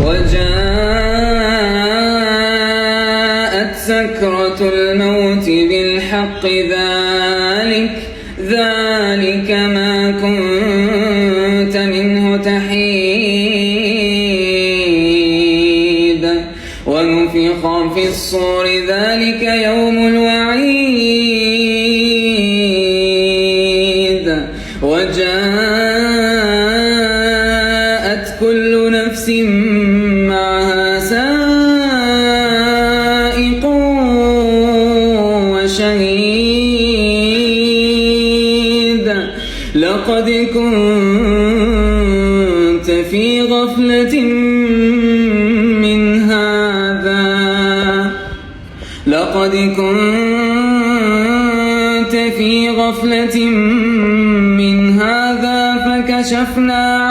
وجاءت سكرة الموت بالحق ذلك ما كنت منه تحيد ونفخ في الصور ذلك يوم الوعيد وجاءت كل نفس معها سائق وشهيد لقد كنت في غفلة من هذا فكشفنا